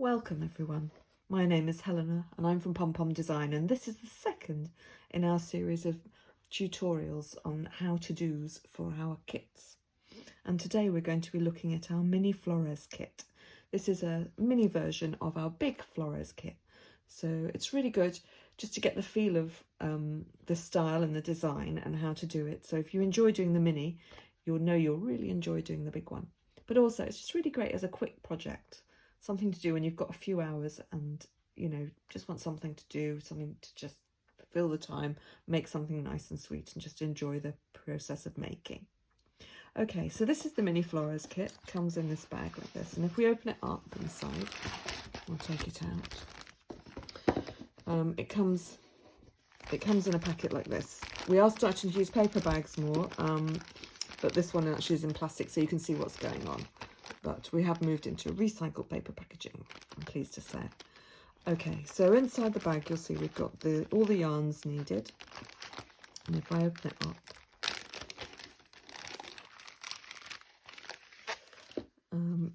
Welcome everyone, my name is Helena and I'm from POMPOM Design, and this is the second in our series of tutorials on how-to-dos for our kits. And today we're going to be looking at our mini Flores kit. This is a mini version of our big Flores kit, so it's really good just to get the feel of the style and the design and how to do it. So if you enjoy doing the mini, you'll know you'll really enjoy doing the big one. But also it's just really great as a quick project. Something to do when you've got a few hours and, you know, just want something to do, something to just fill the time, make something nice and sweet and just enjoy the process of making. Okay, so this is the mini Flores kit. It comes in this bag like this, and if we open it up inside, we'll take it out. It comes in a packet like this. We are starting to use paper bags more, but this one actually is in plastic, so you can see what's going on. But we have moved into recycled paper packaging, I'm pleased to say. Okay, so inside the bag you'll see we've got all the yarns needed. And if I open it up,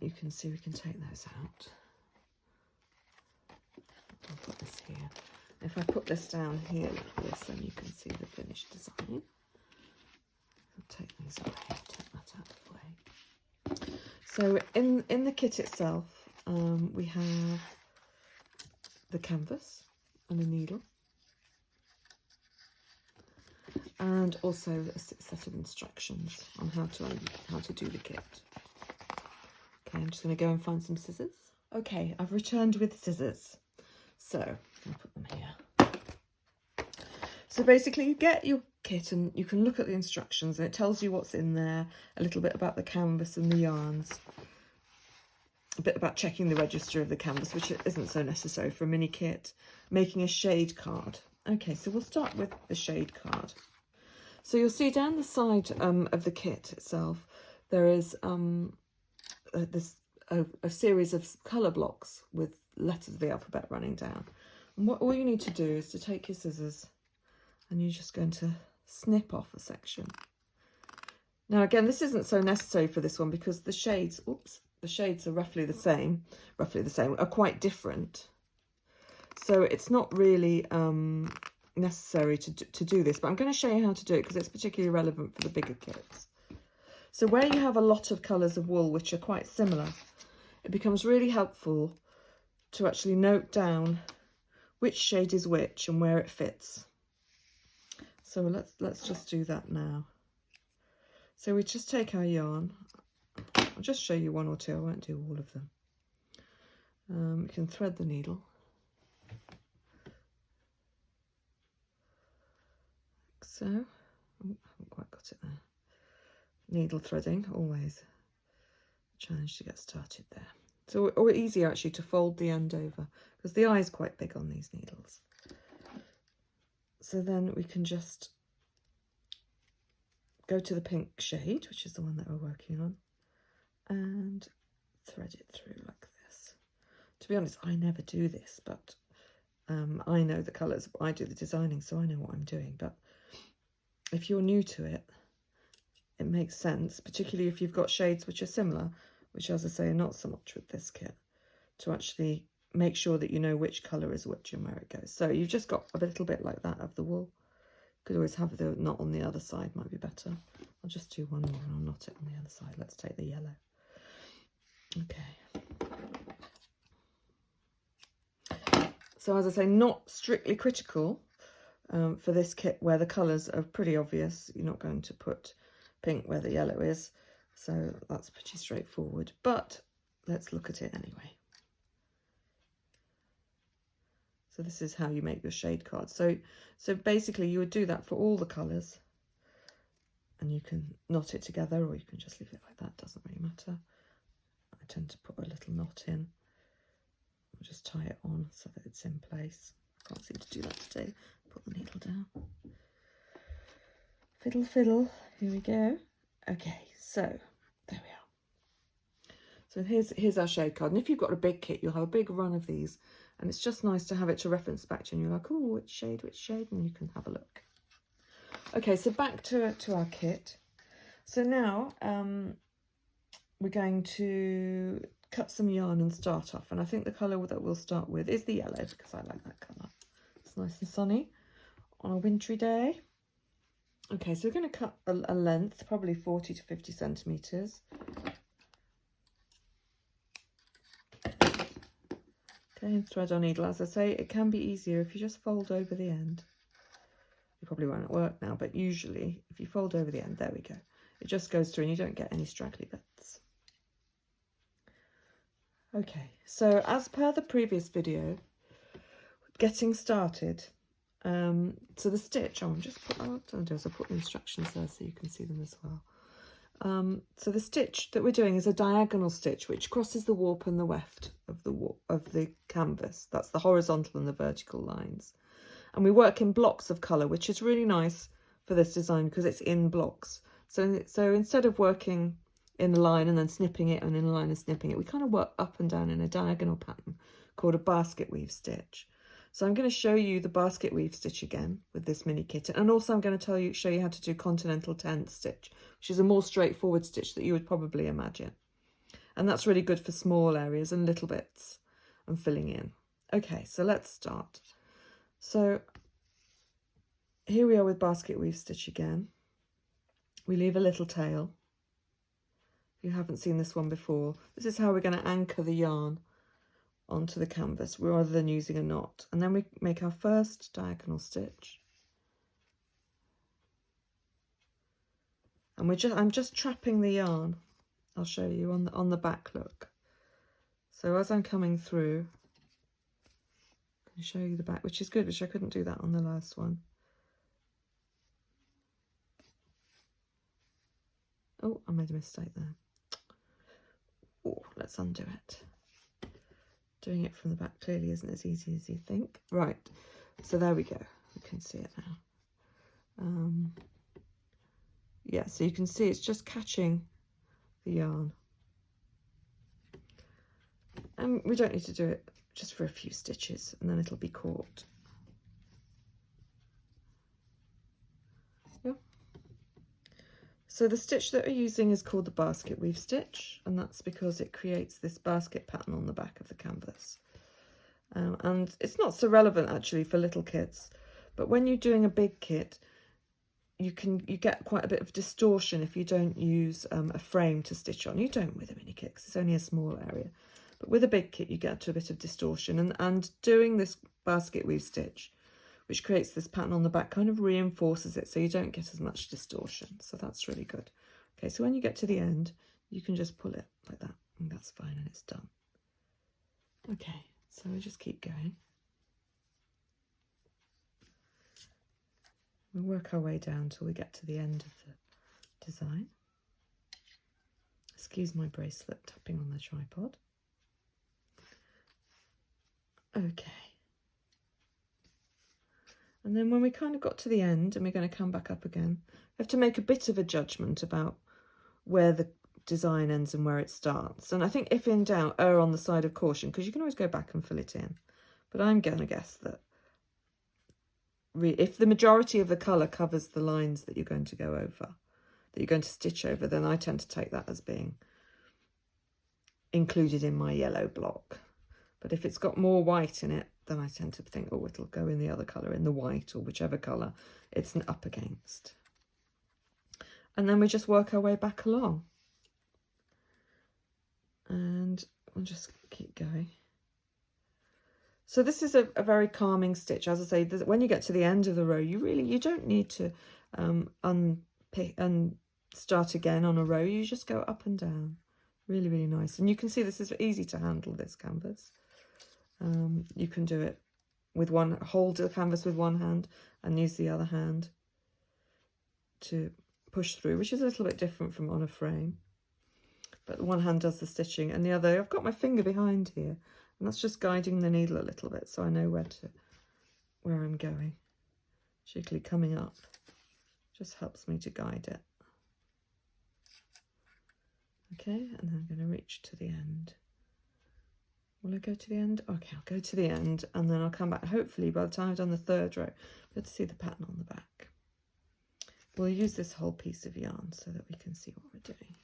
you can see we can take those out. I'll put this here. If I put this down here like this, then you can see the finished design. I'll take these away, take that out of the way. So in the kit itself, we have the canvas and a needle, and also a set of instructions on how to do the kit. Okay, I'm just going to go and find some scissors. Okay, I've returned with scissors, so I'll put them here. So basically you get your kit and you can look at the instructions and it tells you what's in there, a little bit about the canvas and the yarns, a bit about checking the register of the canvas, which isn't so necessary for a mini kit, making a shade card. Okay, so we'll start with the shade card. So you'll see down the side of the kit itself, there is a series of colour blocks with letters of the alphabet running down. And all you need to do is to take your scissors and you're just going to snip off a section. Now again, this isn't so necessary for this one because the shades, the shades are roughly the same, are quite different. So it's not really necessary to do this, but I'm going to show you how to do it because it's particularly relevant for the bigger kits. So where you have a lot of colours of wool which are quite similar, it becomes really helpful to actually note down which shade is which and where it fits. So let's just do that now. So we just take our yarn. I'll just show you one or two, I won't do all of them. You can thread the needle. Like so. Oh, I haven't quite got it there. Needle threading, always a challenge to get started there. So, or easier actually to fold the end over because the eye is quite big on these needles. So then we can just go to the pink shade, which is the one that we're working on, and thread it through like this. To be honest, I never do this, but I know the colours. I do the designing, so I know what I'm doing. But if you're new to it, it makes sense, particularly if you've got shades which are similar, which, as I say, are not so much with this kit, to actually make sure that you know which colour is which and where it goes. So you've just got a little bit like that of the wool. Could always have the knot on the other side, might be better. I'll just do one more and I'll knot it on the other side. Let's take the yellow. Okay. So as I say, not strictly critical for this kit where the colours are pretty obvious. You're not going to put pink where the yellow is, so that's pretty straightforward. But let's look at it anyway. So this is how you make your shade card. So basically you would do that for all the colours, and you can knot it together or you can just leave it like that, doesn't really matter. I tend to put a little knot in. I'll just tie it on so that it's in place. Can't seem to do that today. Put the needle down. Fiddle fiddle, here we go. Okay, so there we are. So here's our shade card, and if you've got a big kit, you'll have a big run of these, and it's just nice to have it to reference back to, and you're like, oh, which shade, and you can have a look. Okay, so back to our kit. So now we're going to cut some yarn and start off. And I think the colour that we'll start with is the yellow, because I like that colour. It's nice and sunny on a wintry day. Okay, so we're going to cut a length, probably 40 to 50 centimetres. Okay, and thread our needle. As I say, it can be easier if you just fold over the end. It probably won't work now, but usually if you fold over the end, there we go. It just goes through and you don't get any straggly bits. Okay, so as per the previous video, getting started. So the stitch, I'll put the instructions there so you can see them as well. So the stitch that we're doing is a diagonal stitch which crosses the warp and the weft of the canvas. That's the horizontal and the vertical lines. And we work in blocks of colour, which is really nice for this design because it's in blocks. So instead of working in a line and then snipping it and in a line and snipping it, we kind of work up and down in a diagonal pattern called a basket weave stitch. So I'm going to show you the basket weave stitch again with this mini kit, and also I'm going to show you how to do continental tent stitch, which is a more straightforward stitch that you would probably imagine, and that's really good for small areas and little bits and filling in. Okay, so let's start. So here we are with basket weave stitch again. We leave a little tail. If you haven't seen this one before, this is how we're going to anchor the yarn onto the canvas rather than using a knot. And then we make our first diagonal stitch. And I'm just trapping the yarn. I'll show you on the back look. So as I'm coming through, I'll show you the back, which is good, which I couldn't do that on the last one. Oh, I made a mistake there. Oh, let's undo it. Doing it from the back clearly isn't as easy as you think. Right, so there we go. You can see it now. Yeah, so you can see it's just catching the yarn. And we don't need to do it just for a few stitches and then it'll be caught. Yeah. So the stitch that we're using is called the basket weave stitch, and that's because it creates this basket pattern on the back of the canvas. And it's not so relevant actually for little kits, but when you're doing a big kit, you get quite a bit of distortion if you don't use a frame to stitch on. You don't with a mini kit because it's only a small area, but with a big kit you get to a bit of distortion. And doing this basket weave stitch, which creates this pattern on the back, kind of reinforces it so you don't get as much distortion. So that's really good. Okay, so when you get to the end, you can just pull it like that, and that's fine, and it's done. Okay, so we just keep going. We'll work our way down till we get to the end of the design. Excuse my bracelet tapping on the tripod. Okay. And then when we kind of got to the end and we're going to come back up again, we have to make a bit of a judgment about where the design ends and where it starts. And I think if in doubt, err on the side of caution, because you can always go back and fill it in. But I'm going to guess that if the majority of the colour covers the lines that you're going to go over, that you're going to stitch over, then I tend to take that as being included in my yellow block. But if it's got more white in it, then I tend to think, oh, it'll go in the other colour, in the white or whichever colour it's up against. And then we just work our way back along. And we'll just keep going. So this is a very calming stitch. As I say, when you get to the end of the row, you don't need to unpick and start again on a row. You just go up and down. Really, really nice. And you can see this is easy to handle, this canvas. You can do it with hold the canvas with one hand and use the other hand to push through, which is a little bit different from on a frame. But one hand does the stitching and the other, I've got my finger behind here, and that's just guiding the needle a little bit so I know where I'm going. Particularly coming up, just helps me to guide it. Okay, and then I'm going to reach to the end. Will I go to the end? Okay, I'll go to the end and then I'll come back. Hopefully by the time I've done the third row, you'll see the pattern on the back. We'll use this whole piece of yarn so that we can see what we're doing.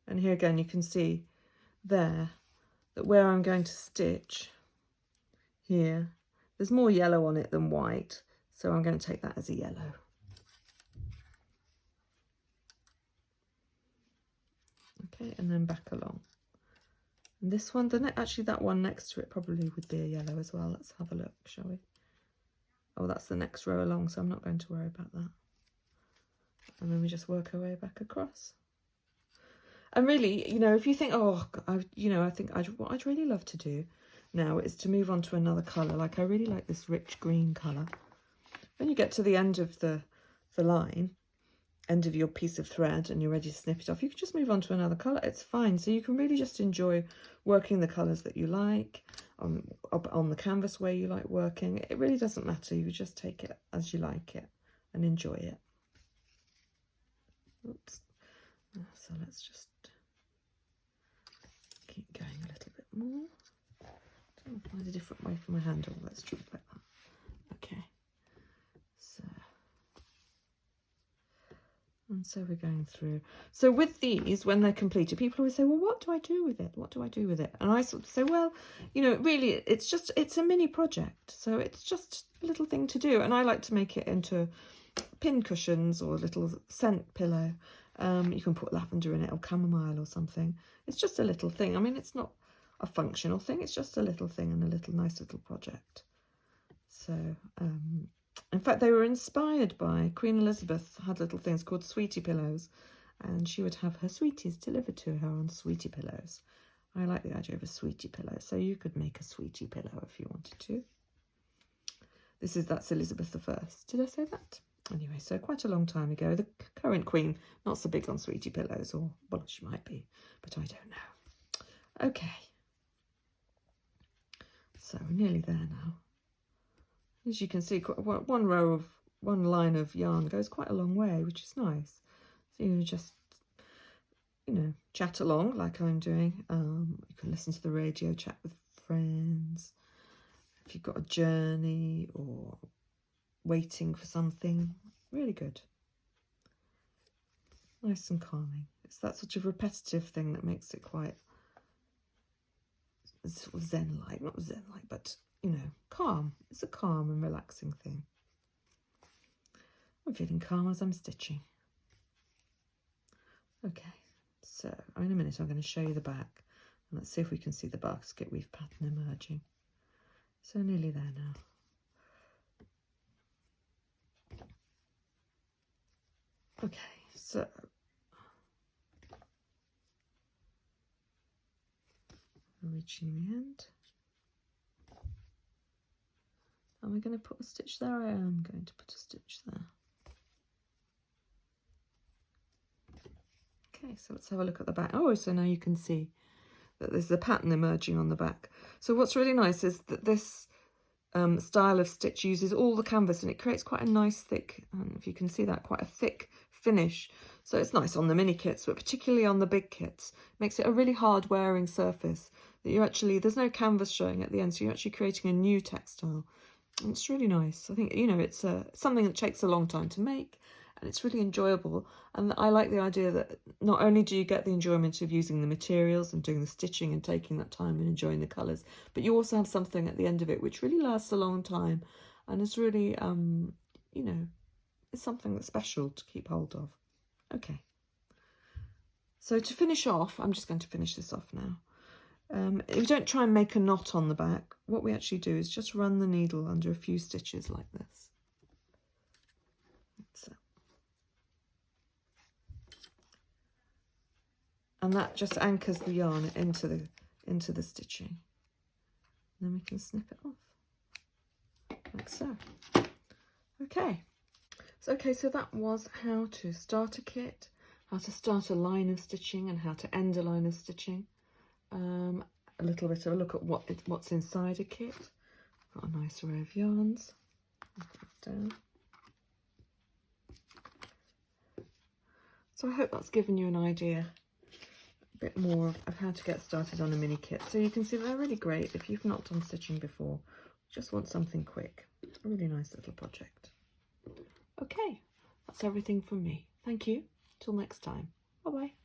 And here again, you can see there that where I'm going to stitch here, there's more yellow on it than white. So I'm going to take that as a yellow. Okay, and then back along. And this one, actually that one next to it probably would be a yellow as well. Let's have a look, shall we? Oh, that's the next row along, so I'm not going to worry about that. And then we just work our way back across. And really, you know, if you think, oh, I think what I'd really love to do now is to move on to another colour. Like I really like this rich green colour. When you get to the end of the line, end of your piece of thread, and you're ready to snip it off, you can just move on to another colour. It's fine. So you can really just enjoy working the colours that you like on the canvas where you like working. It really doesn't matter. You just take it as you like it and enjoy it. Oops. So let's just keep going a little bit more. Trying to find a different way for my handle. Let's try like that. Okay. So, and so we're going through. So with these, when they're completed, people always say, well, what do I do with it? What do I do with it? And I sort of say, well, you know, really, it's a mini project. So it's just a little thing to do. And I like to make it into pin cushions or a little scent pillow. You can put lavender in it or chamomile or something. It's just a little thing. I mean, it's not a functional thing. It's just a little thing and a little nice little project. So, in fact, they were inspired by Queen Elizabeth had little things called sweetie pillows, and she would have her sweeties delivered to her on sweetie pillows. I like the idea of a sweetie pillow, so you could make a sweetie pillow if you wanted to. That's Elizabeth I. Did I say that? Anyway, so quite a long time ago. The current queen, not so big on sweetie pillows, or, well, she might be, but I don't know. Okay. So we're nearly there now. As you can see, one line of yarn goes quite a long way, which is nice. So you just, you know, chat along like I'm doing. You can listen to the radio, chat with friends. If you've got a journey or waiting for something, really good. Nice and calming. It's that sort of repetitive thing that makes it quite sort of zen-like, not zen-like, but, you know, calm. It's a calm and relaxing thing. I'm feeling calm as I'm stitching. Okay, so in a minute I'm going to show you the back, and let's see if we can see the Basketweave pattern emerging. So nearly there now. Okay, so we're reaching the end. Am I going to put a stitch there? I am going to put a stitch there. Okay, so let's have a look at the back. Oh, so now you can see that there's a pattern emerging on the back. So what's really nice is that this style of stitch uses all the canvas, and it creates quite a nice thick, if you can see that, quite a thick finish. So it's nice on the mini kits, but particularly on the big kits. Makes it a really hard wearing surface that you actually, there's no canvas showing at the end, so you're actually creating a new textile. And it's really nice. I think, you know, it's something that takes a long time to make, and it's really enjoyable. And I like the idea that not only do you get the enjoyment of using the materials and doing the stitching and taking that time and enjoying the colours, but you also have something at the end of it which really lasts a long time and is really, you know, it's something that's special to keep hold of. Okay. So to finish off, I'm just going to finish this off now. We don't try and make a knot on the back. What we actually do is just run the needle under a few stitches like this. So. And that just anchors the yarn into the stitching. And then we can snip it off, like so. Okay. So that was how to start a kit, how to start a line of stitching and how to end a line of stitching. A little bit of a look at what's inside a kit. Got a nice array of yarns. Down. So I hope that's given you an idea, a bit more of how to get started on a mini kit. So you can see they're really great if you've not done stitching before. Just want something quick. A really nice little project. Okay, that's everything from me. Thank you. Till next time. Bye-bye.